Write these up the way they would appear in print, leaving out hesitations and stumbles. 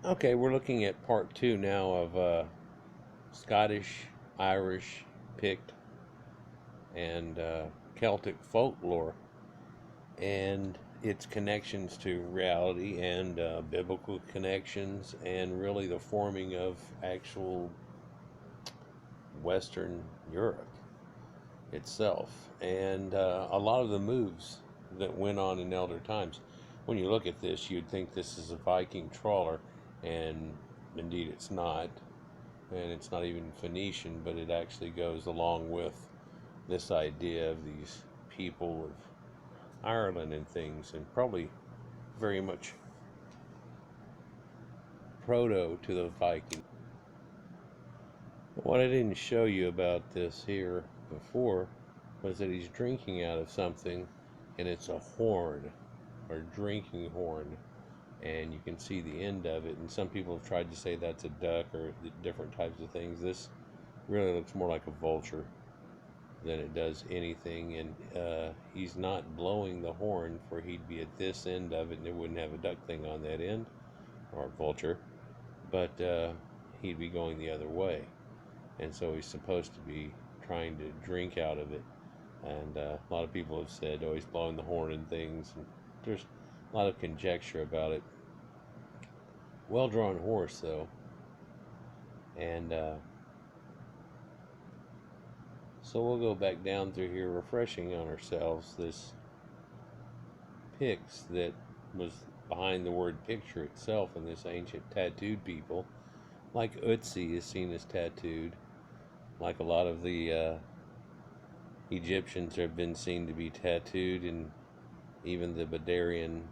Okay, we're looking at part two now of Scottish, Irish, Pict, and Celtic folklore and its connections to reality and biblical connections, and really the forming of actual Western Europe itself, and a lot of the moves that went on in elder times. When you look at this, you'd think this is a Viking trawler, and indeed it's not. And it's not even Phoenician, but it actually goes along with this idea of these people of Ireland and things, and probably very much proto to the Viking. But what I didn't show you about this here before was that he's drinking out of something, and it's a horn, or drinking horn, and you can see the end of it. And some people have tried to say that's a duck or different types of things. This really looks more like a vulture than it does anything, and he's not blowing the horn, for he'd be at this end of it and it wouldn't have a duck thing on that end, or a vulture, but he'd be going the other way, and so he's supposed to be trying to drink out of it. And a lot of people have said, oh, he's blowing the horn and things, and there's a lot of conjecture about it. Well drawn horse though, and so we'll go back down through here, refreshing on ourselves this Picts that was behind the word picture itself, in this ancient tattooed people. Like Utsi is seen as tattooed, like a lot of the Egyptians have been seen to be tattooed, and even the Badarian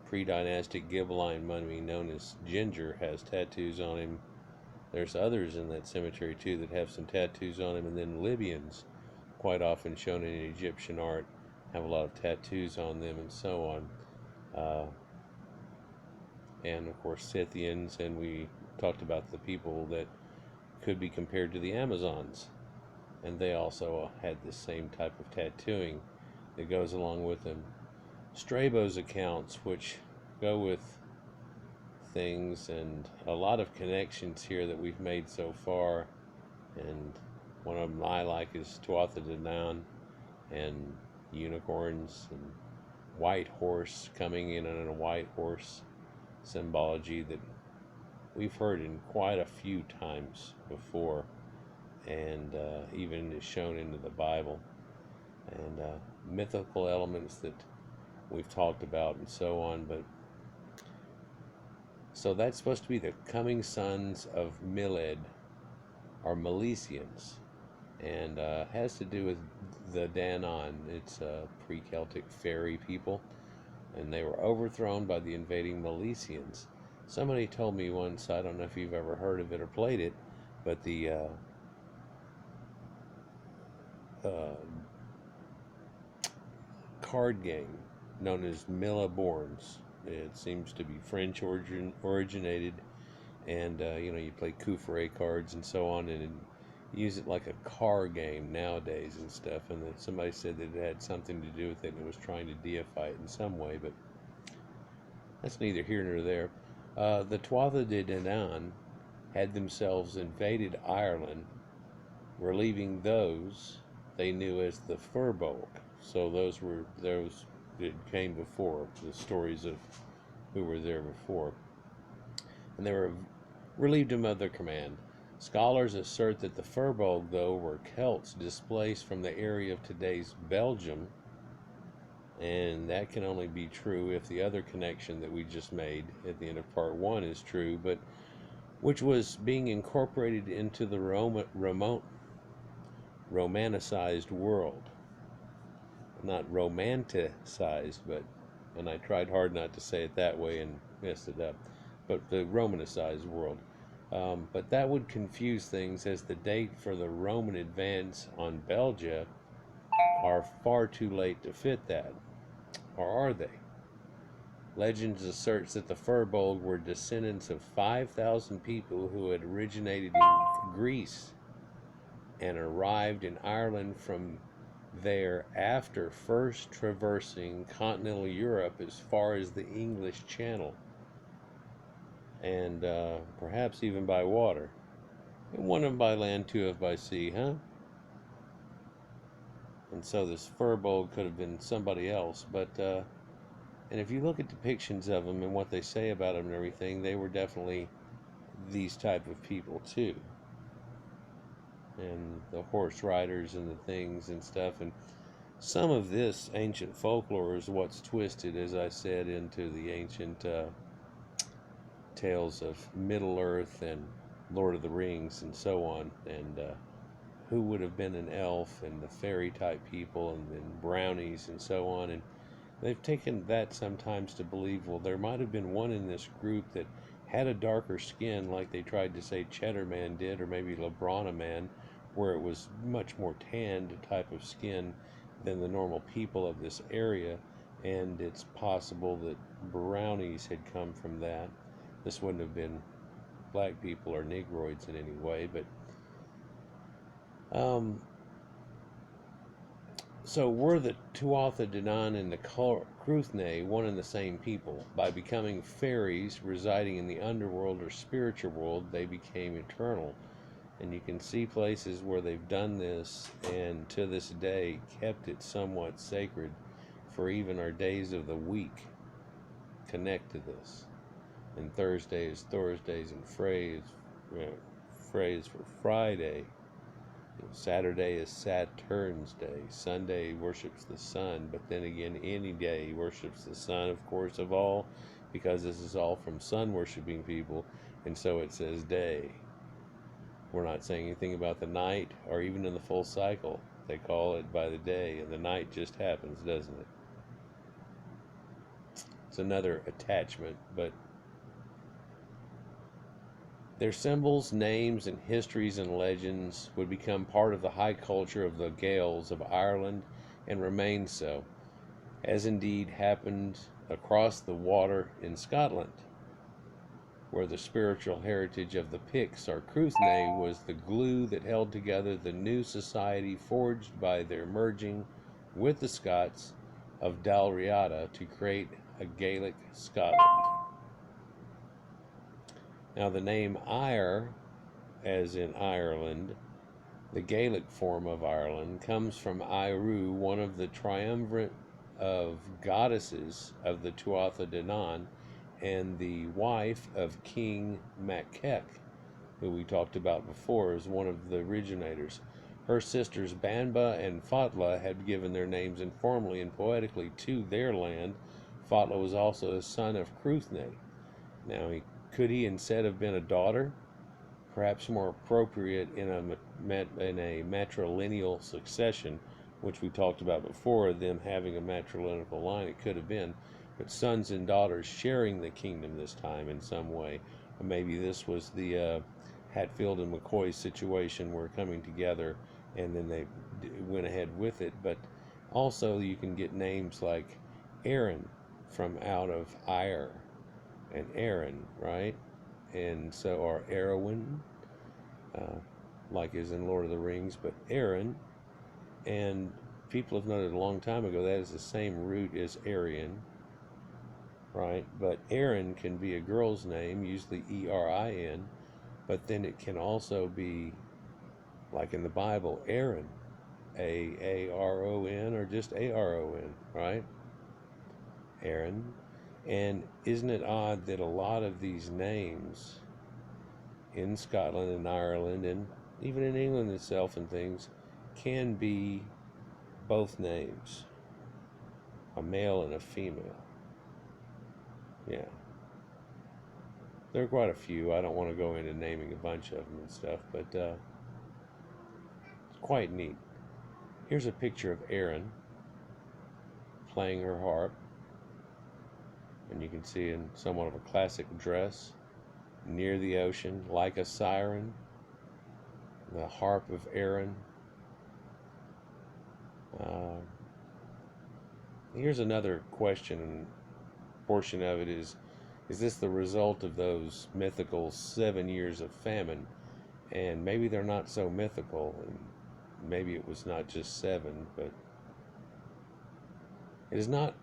pre-dynastic Gibelline mummy known as Ginger has tattoos on him. There's others in that cemetery too that have some tattoos on him, and then Libyans, quite often shown in Egyptian art, have a lot of tattoos on them, and so on. Uh, and of course, Scythians, and we talked about the people that could be compared to the Amazons, and they also had the same type of tattooing that goes along with them. Strabo's accounts, which go with things, and a lot of connections here that we've made so far, and one of them I like is Tuatha Danaan, and unicorns, and white horse coming in on a white horse symbology that we've heard in quite a few times before, and even is shown into the Bible, and mythical elements that we've talked about, and so on. But so that's supposed to be the coming sons of Miled, or Milesians, and has to do with the Danaan. It's pre-Celtic fairy people, and they were overthrown by the invading Milesians. Somebody told me once, I don't know if you've ever heard of it or played it, but the uh, card game known as Mille Bornes. It seems to be French originated, and you play Coufret cards and so on, and use it like a car game nowadays and stuff. And then somebody said that it had something to do with it, and it was trying to deify it in some way, but that's neither here nor there. The Tuatha de Danaan had themselves invaded Ireland, relieving those they knew as the Furbolg. So those were those that came before, the stories of who were there before, and they were relieved them of their command. Scholars assert that the Furbolg, though, were Celts displaced from the area of today's Belgium, and that can only be true if the other connection that we just made at the end of part one is true, but which was being incorporated into the romanticized world. Not romanticized, but, and I tried hard not to say it that way and messed it up, but the Romanicized world. But that would confuse things, as the date for the Roman advance on Belgia are far too late to fit that. Or are they? Legends asserts that the Furbolg were descendants of 5,000 people who had originated in Greece and arrived in Ireland from there after first traversing continental Europe as far as the English Channel. and perhaps even by water. And one of them by land, two of by sea, huh? And so this Firbolg could have been somebody else, but and if you look at depictions of them and what they say about them and everything, they were definitely these type of people too. And the horse riders and the things and stuff, and some of this ancient folklore is what's twisted, as I said, into the ancient tales of Middle Earth and Lord of the Rings and so on, and who would have been an elf and the fairy type people and then brownies and so on. And they've taken that sometimes to believe, well, there might have been one in this group that had a darker skin, like they tried to say Cheddar Man did, or maybe Labrana Man, where it was much more tanned type of skin than the normal people of this area. And it's possible that brownies had come from that. This wouldn't have been black people or negroids in any way, but so were the Tuatha, Danaan, and the Kruthne one and the same people? By becoming fairies residing in the underworld or spiritual world, they became eternal. And you can see places where they've done this and to this day kept it somewhat sacred for even our days of the week connect to this. And Thursday is Thursdays, and phrase for Friday. Saturday is Saturn's day. Sunday worships the sun, but then again, any day worships the sun, of course, of all, because this is all from sun worshiping people, and so it says day. We're not saying anything about the night or even in the full cycle. They call it by the day, and the night just happens, doesn't it? It's another attachment, but their symbols, names, and histories and legends would become part of the high culture of the Gaels of Ireland and remain so, as indeed happened across the water in Scotland, where the spiritual heritage of the Picts or Kruthne was the glue that held together the new society forged by their merging with the Scots of Dalriada to create a Gaelic Scotland. Now the name Eire, as in Ireland, the Gaelic form of Ireland, comes from Eiru, one of the triumvirate of goddesses of the Tuatha Danaan, and the wife of King Magog, who we talked about before as one of the originators. Her sisters Banba and Fatla had given their names informally and poetically to their land. Fatla was also a son of Kruthne. Now, could he instead have been a daughter? Perhaps more appropriate in a matrilineal succession, which we talked about before, them having a matrilineal line. It could have been, but sons and daughters sharing the kingdom this time in some way. Or maybe this was the Hatfield and McCoy situation where coming together, and then they went ahead with it. But also you can get names like Aaron from out of Ire and Aaron, right? And so, or Arwen, like is in Lord of the Rings, but Aaron, and people have noted a long time ago that is the same root as Aryan, right? But Aaron can be a girl's name, usually Erin, but then it can also be, like in the Bible, Aaron, Aaron, or just Aron, right? Aaron. And isn't it odd that a lot of these names in Scotland and Ireland and even in England itself and things can be both names, a male and a female? Yeah. There are quite a few. I don't want to go into naming a bunch of them and stuff, but it's quite neat. Here's a picture of Erin playing her harp, and you can see in somewhat of a classic dress near the ocean, like a siren, the harp of Erin. Here's another question, and portion of it is this the result of those mythical 7 years of famine? And maybe they're not so mythical, and maybe it was not just 7, but it is not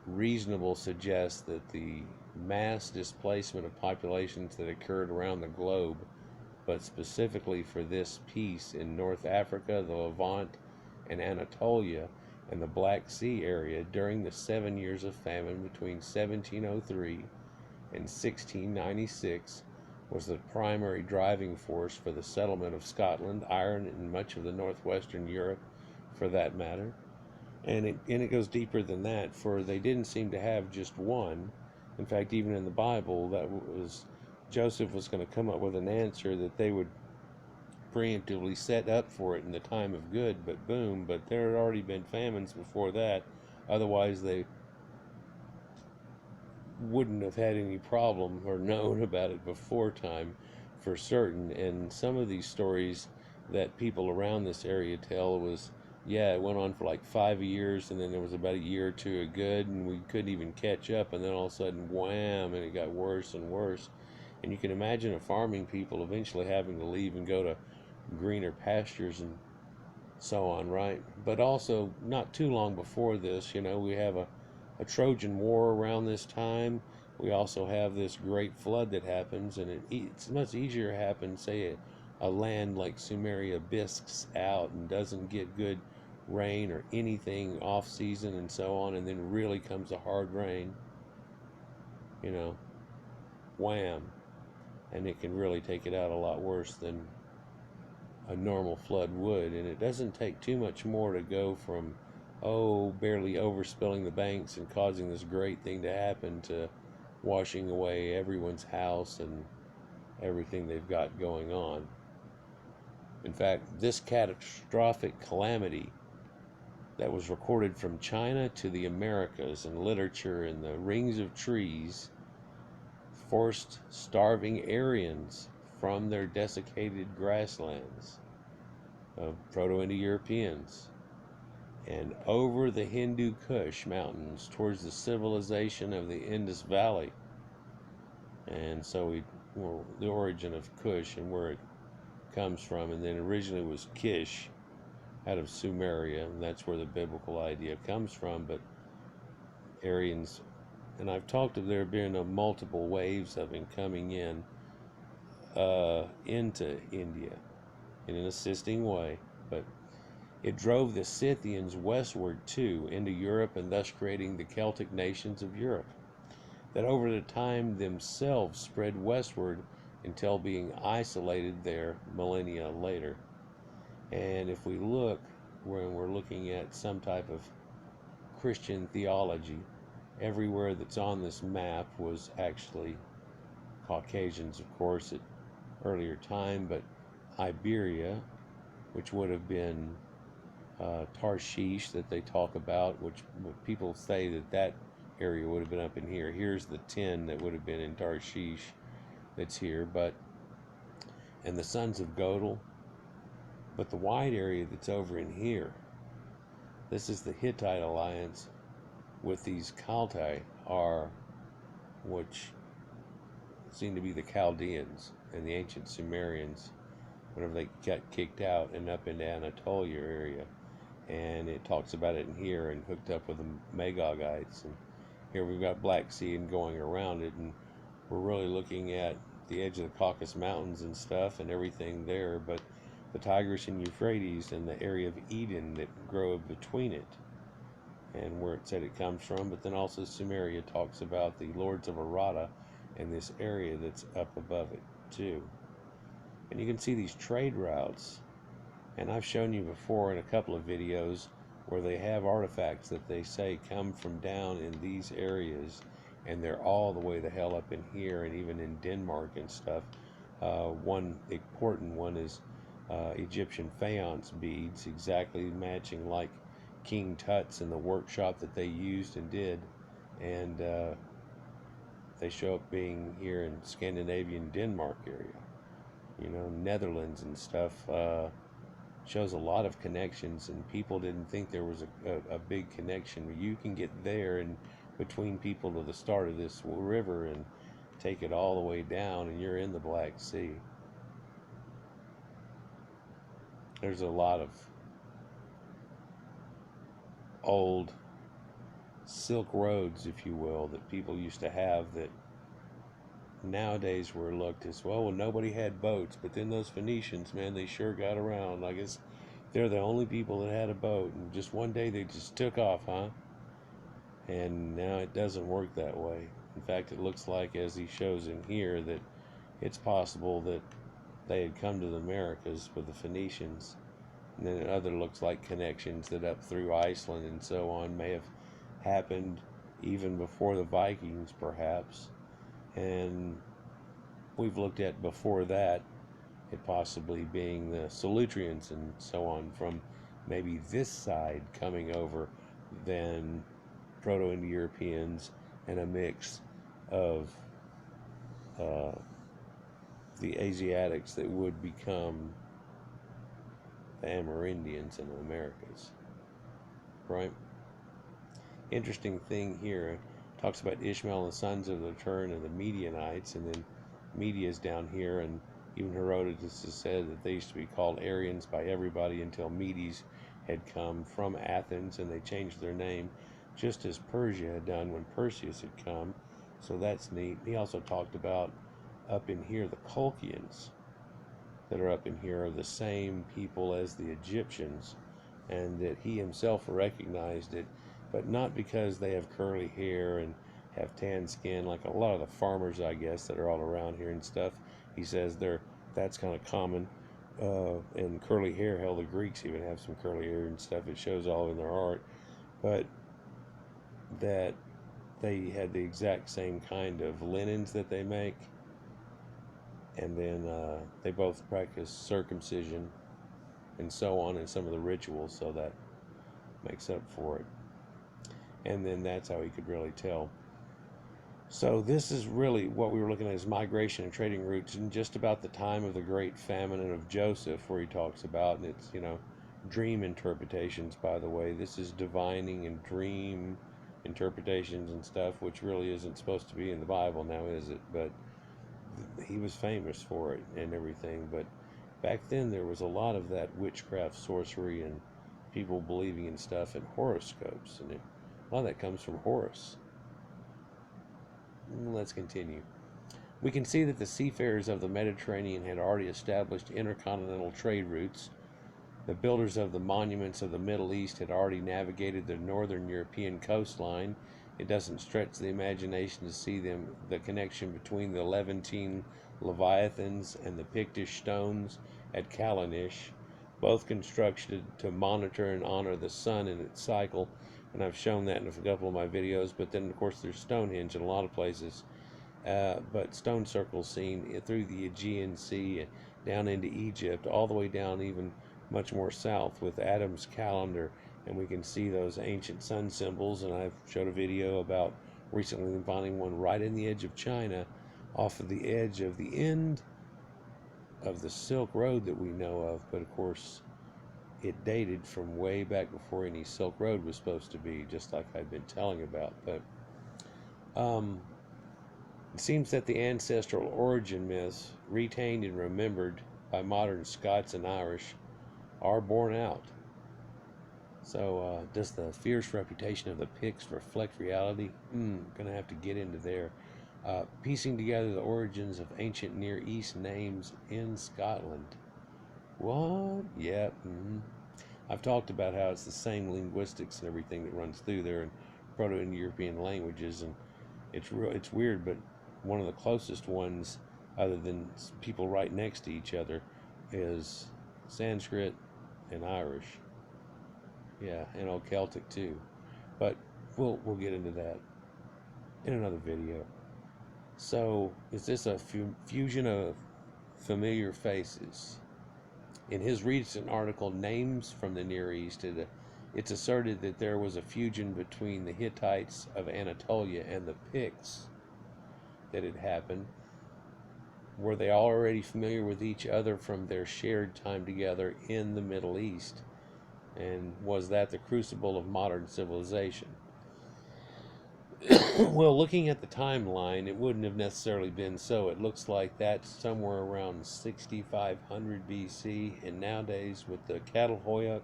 reasonable suggests that the mass displacement of populations that occurred around the globe, but specifically for this piece in North Africa, the Levant, and Anatolia, and the Black Sea area during the 7 years of famine between 1703 and 1696, was the primary driving force for the settlement of Scotland, Ireland, and much of the northwestern Europe, for that matter. And it goes deeper than that, for they didn't seem to have just one. In fact, even in the Bible, that was Joseph was going to come up with an answer that they would preemptively set up for it in the time of good, but boom, but there had already been famines before that. Otherwise, they wouldn't have had any problem or known about it before time for certain. And some of these stories that people around this area tell was, yeah, it went on for like 5 years, and then there was about a year or two of good, and we couldn't even catch up, and then all of a sudden, wham, and it got worse and worse. And you can imagine a farming people eventually having to leave and go to greener pastures and so on, right? But also, not too long before this, we have a Trojan War around this time. We also have this great flood that happens, and it's much easier to happen, say, a land like Sumeria bisques out and doesn't get good rain or anything off season and so on, and then really comes a hard rain, wham, and it can really take it out a lot worse than a normal flood would. And it doesn't take too much more to go from barely overspilling the banks and causing this great thing to happen to washing away everyone's house and everything they've got going on. In fact, this catastrophic calamity that was recorded from China to the Americas in literature in the rings of trees forced starving Aryans from their desiccated grasslands of Proto-Indo-Europeans and over the Hindu Kush mountains towards the civilization of the Indus Valley. And so the origin of Kush and where it comes from, and then originally was Kish out of Sumeria, and that's where the biblical idea comes from. But Aryans, and I've talked of there being multiple waves of him coming in into India in an assisting way, but it drove the Scythians westward too into Europe, and thus creating the Celtic nations of Europe that over the time themselves spread westward until being isolated there millennia later. And if we look, when we're looking at some type of Christian theology, everywhere that's on this map was actually Caucasians, of course, at earlier time, but Iberia, which would have been Tarshish that they talk about, which people say that area would have been up in here. Here's the 10 that would have been in Tarshish that's here, and the sons of Godel. But the wide area that's over in here, this is the Hittite alliance with these Kaltai, which seem to be the Chaldeans and the ancient Sumerians whenever they got kicked out and up into Anatolia area. And it talks about it in here, and hooked up with the Magogites. And here we've got Black Sea and going around it, and we're really looking at the edge of the Caucasus Mountains and stuff and everything there, but the Tigris and Euphrates and the area of Eden that grow between it and where it said it comes from. But then also Sumeria talks about the lords of Arata and this area that's up above it too. And you can see these trade routes, and I've shown you before in a couple of videos where they have artifacts that they say come from down in these areas, and they're all the way the hell up in here and even in Denmark and stuff. One important one is Egyptian faience beads, exactly matching like King Tut's in the workshop that they used and did, and they show up being here in Scandinavian Denmark area, Netherlands and stuff. Shows a lot of connections, and people didn't think there was a big connection. You can get there and between people to the start of this river and take it all the way down, and you're in the Black Sea. There's a lot of old silk roads, if you will, that people used to have that nowadays were looked as well, nobody had boats, but then those Phoenicians, man, they sure got around. I guess they're the only people that had a boat, and just one day they just took off, huh? And now it doesn't work that way. In fact, it looks like, as he shows in here, that it's possible that they had come to the Americas with the Phoenicians, and then other looks like connections that up through Iceland and so on may have happened even before the Vikings, perhaps. And we've looked at before that it possibly being the Solutreans and so on from maybe this side coming over than Proto-Indo-Europeans, and a mix of uh, the Asiatics that would become the Amerindians in the Americas, right? Interesting thing here, talks about Ishmael and the sons of the Turn and the Medianites, and then Media's down here, and even Herodotus has said that they used to be called Aryans by everybody until Medes had come from Athens, and they changed their name, just as Persia had done when Perseus had come. So that's neat. He also talked about up in here the Colchians that are up in here are the same people as the Egyptians, and that he himself recognized it, but not because they have curly hair and have tan skin like a lot of the farmers, I guess, that are all around here and stuff. He says that's kind of common, and curly hair. Hell, the Greeks even have some curly hair and stuff. It shows all in their art, but that they had the exact same kind of linens that they make, and then they both practice circumcision and so on in some of the rituals, so that makes up for it. And then that's how he could really tell. So this is really what we were looking at, is migration and trading routes, and just about the time of the great famine and of Joseph, where he talks about, and it's, dream interpretations, by the way. This is divining and dream interpretations and stuff, which really isn't supposed to be in the Bible now, is it? But he was famous for it and everything. But back then there was a lot of that witchcraft, sorcery, and people believing in stuff, and horoscopes, and a lot of that comes from Horus. Let's continue. We can see that the seafarers of the Mediterranean had already established intercontinental trade routes. The builders of the monuments of the Middle East had already navigated the northern European coastline. It doesn't stretch the imagination to see the connection between the Levantine Leviathans and the Pictish stones at Callanish, both constructed to monitor and honor the sun and its cycle. And I've shown that in a couple of my videos. But then, of course, there's Stonehenge in a lot of places. But stone circles seen through the Aegean Sea, down into Egypt, all the way down even much more south with Adam's calendar. And we can see those ancient sun symbols. And I've showed a video about recently finding one right in the edge of China, off of the edge of the end of the Silk Road that we know of. But of course, it dated from way back before any Silk Road was supposed to be, just like I've been telling about. But it seems that the ancestral origin myths, retained and remembered by modern Scots and Irish, are borne out. So does the fierce reputation of the Picts reflect reality? Gonna have to get into there. Piecing together the origins of ancient Near East names in Scotland. What? Yep. I've talked about how it's the same linguistics and everything that runs through there in Proto-Indo-European languages, and it's weird, but one of the closest ones, other than people right next to each other, is Sanskrit and Irish. Yeah, and Old Celtic too. But we'll get into that in another video. So, is this a fusion of familiar faces? In his recent article, Names from the Near East, it's asserted that there was a fusion between the Hittites of Anatolia and the Picts that had happened. Were they already familiar with each other from their shared time together in the Middle East? And was that the crucible of modern civilization? Well, looking at the timeline, it wouldn't have necessarily been so. It looks like that's somewhere around 6500 BC, and nowadays with the cattle hoyuk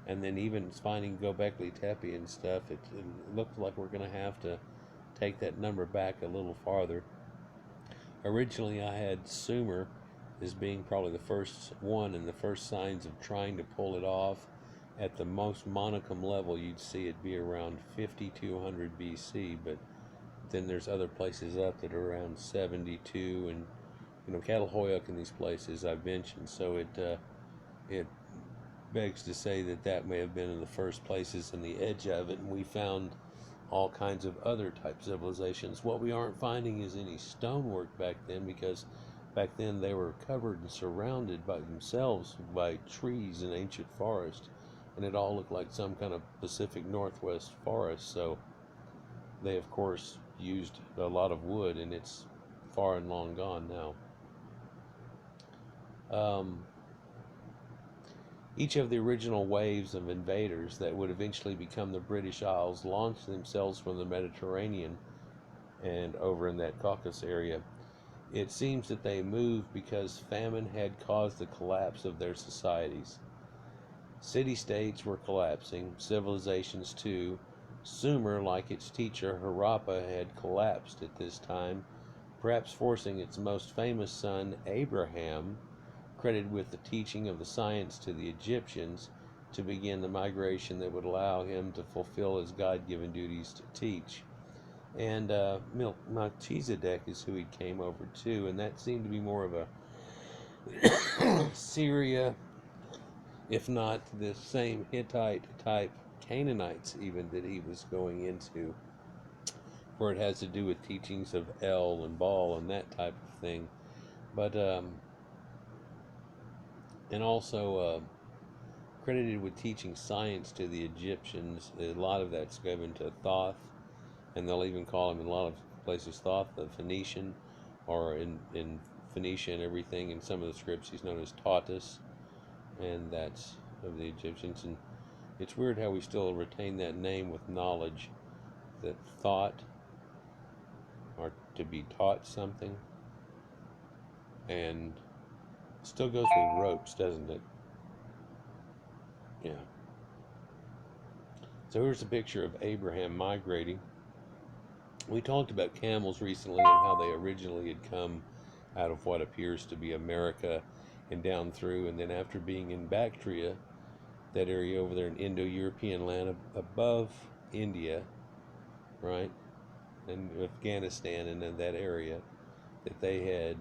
And then even finding Göbekli Tepe and stuff, it looked like we're going to have to take that number back a little farther. Originally, I had Sumer as being probably the first one and the first signs of trying to pull it off. At the most Monacum level, you'd see it be around 5200 BC, but then there's other places up that are around 72, and Catalhoyuk and these places I've mentioned. So it begs to say that that may have been in the first places in the edge of it, and we found all kinds of other type civilizations. What we aren't finding is any stonework back then, because back then they were covered and surrounded by themselves by trees and ancient forest, and it all looked like some kind of Pacific Northwest forest. So they of course used a lot of wood, and it's far and long gone now. Each of the original waves of invaders that would eventually become the British Isles launched themselves from the Mediterranean and over in that Caucasus area. It seems that they moved because famine had caused the collapse of their societies. City-states were collapsing, civilizations too. Sumer, like its teacher Harappa, had collapsed at this time, perhaps forcing its most famous son, Abraham, credited with the teaching of the science to the Egyptians, to begin the migration that would allow him to fulfill his God-given duties to teach. And Melchizedek is who he came over to, and that seemed to be more of a Syria, if not the same Hittite type Canaanites even that he was going into, for it has to do with teachings of El and Baal and that type of thing. But and also credited with teaching science to the Egyptians. A lot of that's given to Thoth, and they'll even call him in a lot of places Thoth the Phoenician, or in Phoenicia and everything. In some of the scripts he's known as Tautus, and that's of the Egyptians. And it's weird how we still retain that name with knowledge, that thought or to be taught something, and still goes with ropes, doesn't it? Yeah. So here's a picture of Abraham migrating. We talked about camels recently and how they originally had come out of what appears to be America and down through, and then after being in Bactria, that area over there in Indo-European land above India, right, and Afghanistan and in that area, that they had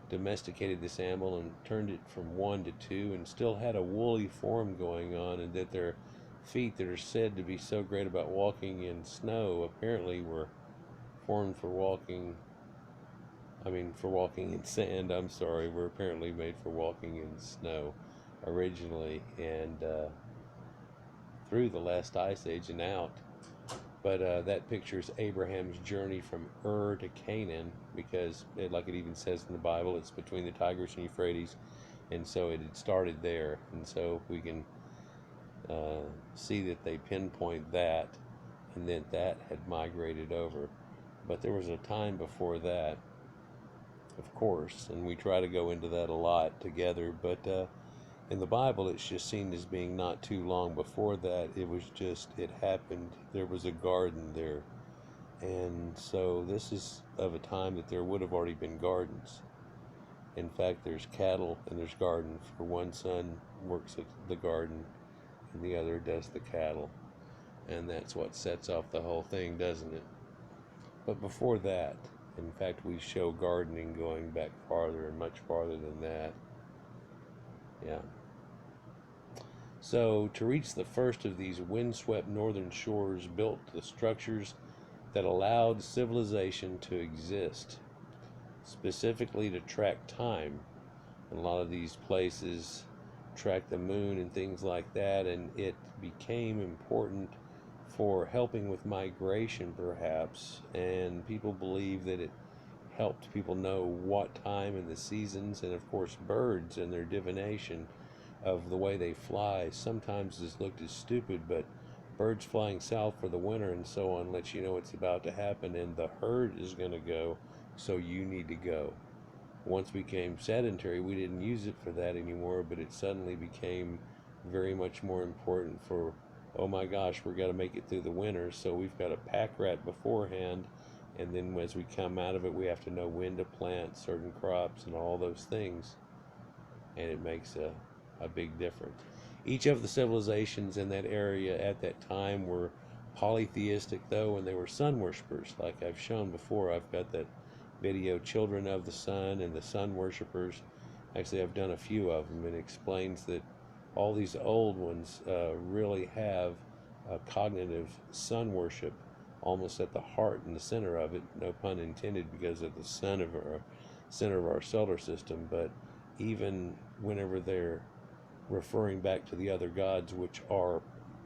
domesticated this animal and turned it from 1 to 2 and still had a woolly form going on, and that their feet that are said to be so great about walking in snow apparently were formed for walking in sand, were apparently made for walking in snow originally, and through the last ice age and out. But that pictures Abraham's journey from Ur to Canaan, because like it even says in the Bible, it's between the Tigris and Euphrates, and so it had started there. And so we can see that they pinpoint that, and then that had migrated over. But there was a time before that, of course, and we try to go into that a lot together, but in the Bible it's just seen as being not too long before that. It happened, there was a garden there, and so this is of a time that there would have already been gardens. In fact, there's cattle and there's gardens, for one son works at the garden and the other does the cattle, and that's what sets off the whole thing, doesn't it? But before that, in fact, we show gardening going back farther and much farther than that. Yeah. So, to reach the first of these windswept northern shores, built the structures that allowed civilization to exist, specifically to track time. And a lot of these places track the moon and things like that, and it became important for helping with migration, perhaps, and people believe that it helped people know what time and the seasons, and of course birds and their divination of the way they fly sometimes is looked as stupid, but birds flying south for the winter and so on lets you know it's about to happen, and the herd is going to go, so you need to go. Once we became sedentary, we didn't use it for that anymore, but it suddenly became very much more important for, oh my gosh, we're got to make it through the winter, so we've got to pack rat beforehand, and then as we come out of it, we have to know when to plant certain crops and all those things, and it makes a big difference. Each of the civilizations in that area at that time were polytheistic, though, and they were sun worshippers, like I've shown before. I've got that video, Children of the Sun and the Sun Worshippers. Actually, I've done a few of them, and it explains that all these old ones really have a cognitive sun worship almost at the heart and the center of it, no pun intended, because of the sun of our center of our solar system. But even whenever they're referring back to the other gods, which are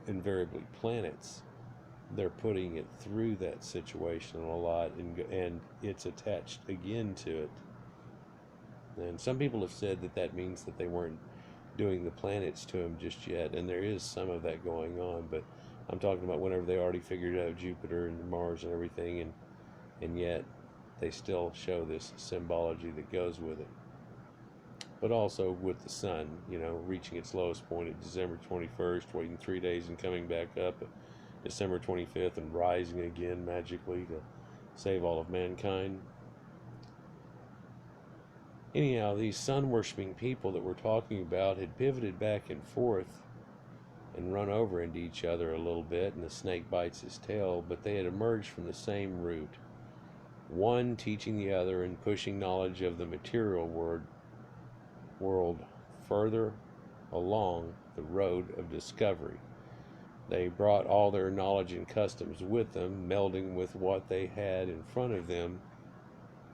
invariably planets, they're putting it through that situation a lot, and it's attached again to it. And some people have said that that means that they weren't doing the planets to him just yet, and there is some of that going on, but I'm talking about whenever they already figured out Jupiter and Mars and everything, and yet they still show this symbology that goes with it. But also with the sun, reaching its lowest point at December 21st, waiting 3 days and coming back up at December 25th and rising again magically to save all of mankind. Anyhow, these sun-worshipping people that we're talking about had pivoted back and forth and run over into each other a little bit, and the snake bites his tail, but they had emerged from the same root, one teaching the other and pushing knowledge of the material world further along the road of discovery. They brought all their knowledge and customs with them, melding with what they had in front of them,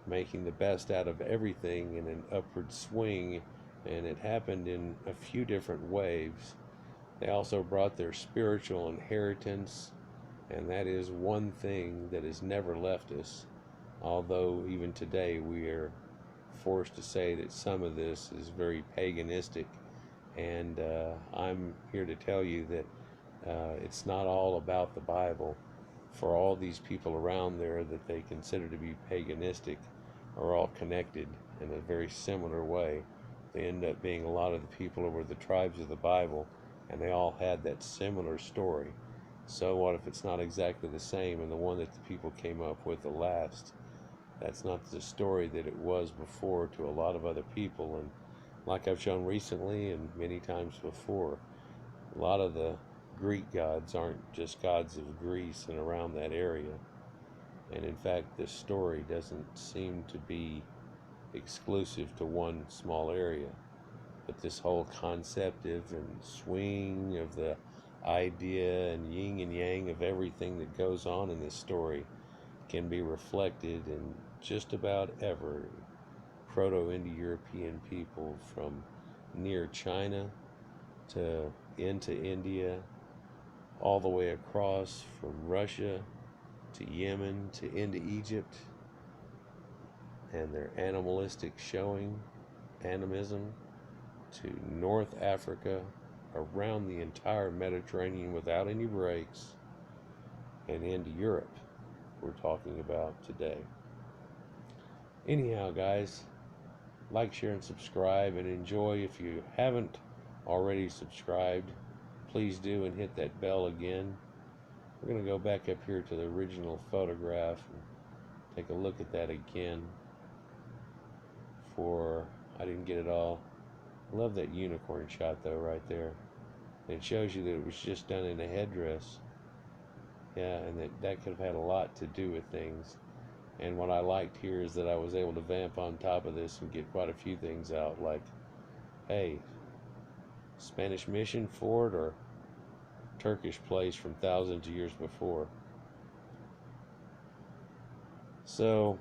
making the best out of everything in an upward swing, and it happened in a few different waves. They also brought their spiritual inheritance, and that is one thing that has never left us, although even today we are forced to say that some of this is very paganistic, and I'm here to tell you that it's not all about the Bible. For all these people around there that they consider to be paganistic are all connected in a very similar way. They end up being a lot of the people who were the tribes of the Bible, and they all had that similar story. So what if it's not exactly the same, and the one that the people came up with the last, that's not the story that it was before to a lot of other people. And like I've shown recently and many times before, a lot of the Greek gods aren't just gods of Greece and around that area. And in fact, this story doesn't seem to be exclusive to one small area. But this whole concept of and swing of the idea and yin and yang of everything that goes on in this story can be reflected in just about every Proto-Indo-European people, from near China to into India, all the way across from Russia to Yemen to into Egypt, and their animalistic showing, animism, to North Africa, around the entire Mediterranean without any breaks, and into Europe, we're talking about today. Anyhow, guys, like, share, and subscribe, and enjoy. If you haven't already subscribed, please do, and hit that bell again. We're going to go back up here to the original photograph and take a look at that again. I didn't get it all. I love that unicorn shot though right there. And it shows you that it was just done in a headdress. Yeah, and that could have had a lot to do with things. And what I liked here is that I was able to vamp on top of this and get quite a few things out, like, hey, Spanish mission fort or Turkish place from thousands of years before. So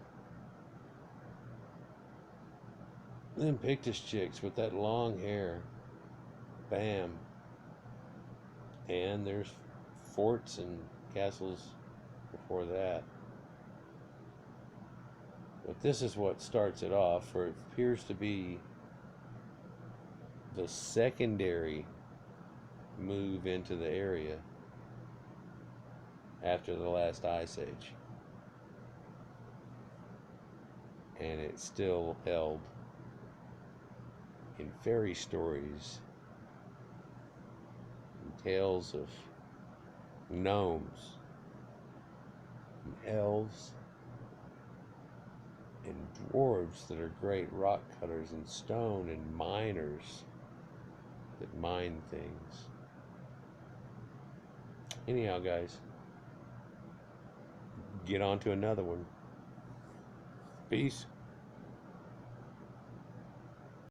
them Picts chicks with that long hair, bam. And there's forts and castles before that. But this is what starts it off, for it appears to be the secondary move into the area after the last ice age. And it's still held in fairy stories tales of gnomes, and elves, and dwarves that are great rock cutters and stone, and miners that mine things. Anyhow, guys, get on to another one. Peace.